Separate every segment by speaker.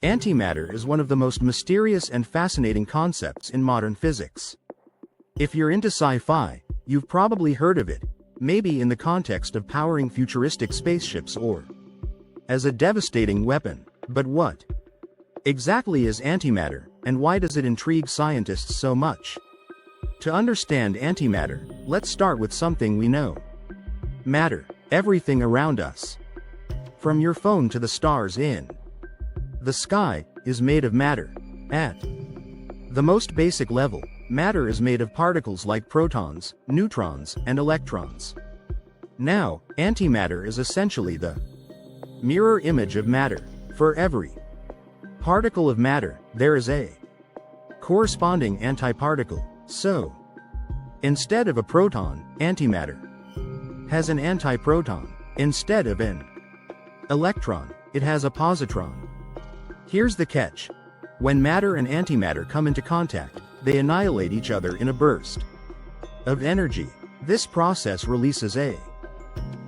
Speaker 1: Antimatter is one of the most mysterious and fascinating concepts in modern physics. If you're into sci-fi, you've probably heard of it, maybe in the context of powering futuristic spaceships or as a devastating weapon. But what exactly is antimatter, and why does it intrigue scientists so much? To understand antimatter, let's start with something we know. Matter, everything around us. From your phone to the stars in the sky, is made of matter. At the most basic level, matter is made of particles like protons, neutrons, and electrons. Now, antimatter is essentially the mirror image of matter. For every particle of matter, there is a corresponding antiparticle. So, instead of a proton, antimatter has an antiproton. Instead of an electron, it has a positron. Here's the catch. When matter and antimatter come into contact, they annihilate each other in a burst of energy. This process releases a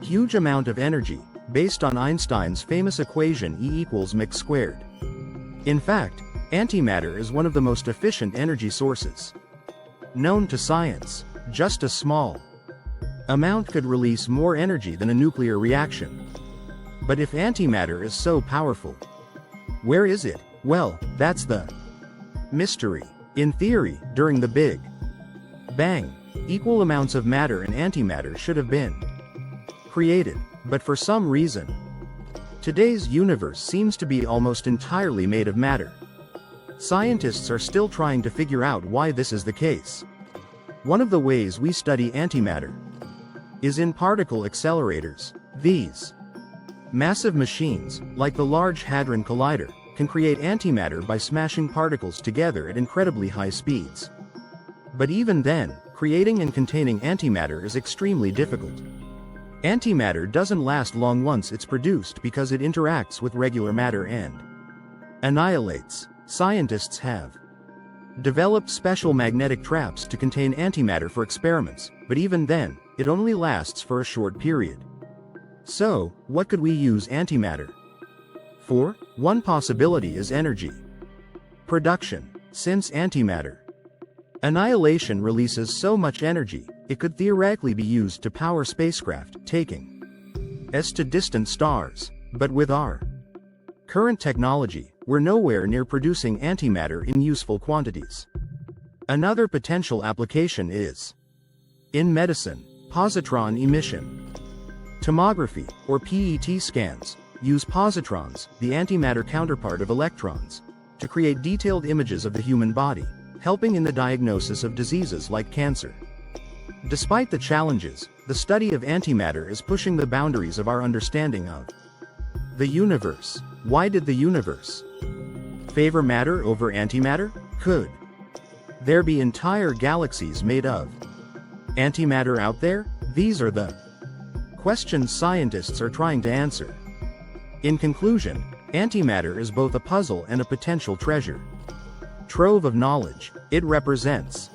Speaker 1: huge amount of energy, based on Einstein's famous equation E equals mc squared. In fact, antimatter is one of the most efficient energy sources known to science. Just a small amount could release more energy than a nuclear reaction. But if antimatter is so powerful, where is it? Well, that's the mystery. In theory, during the Big Bang, equal amounts of matter and antimatter should have been created, but for some reason, today's universe seems to be almost entirely made of matter. Scientists are still trying to figure out why this is the case. One of the ways we study antimatter is in particle accelerators. These massive machines, like the Large Hadron Collider, can create antimatter by smashing particles together at incredibly high speeds. But even then, creating and containing antimatter is extremely difficult. Antimatter doesn't last long once it's produced because it interacts with regular matter and annihilates. Scientists have developed special magnetic traps to contain antimatter for experiments, but even then, it only lasts for a short period. So, what could we use antimatter for? One possibility is energy production. Since antimatter annihilation releases so much energy, it could theoretically be used to power spacecraft, taking us to distant stars. But with our current technology, we're nowhere near producing antimatter in useful quantities. Another potential application is in medicine. Positron emission tomography, or PET scans, use positrons, the antimatter counterpart of electrons, to create detailed images of the human body, helping in the diagnosis of diseases like cancer. Despite the challenges, the study of antimatter is pushing the boundaries of our understanding of the universe. Why did the universe favor matter over antimatter? Could there be entire galaxies made of antimatter out there? These are the questions scientists are trying to answer. In conclusion, antimatter is both a puzzle and a potential treasure trove of knowledge. It represents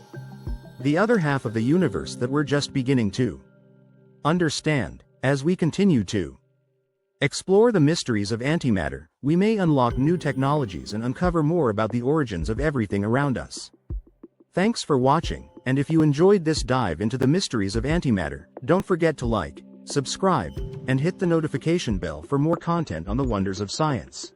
Speaker 1: the other half of the universe that we're just beginning to understand. As we continue to explore the mysteries of antimatter, we may unlock new technologies and uncover more about the origins of everything around us. Thanks for watching, and if you enjoyed this dive into the mysteries of antimatter, don't forget to like, subscribe, and hit the notification bell for more content on the wonders of science.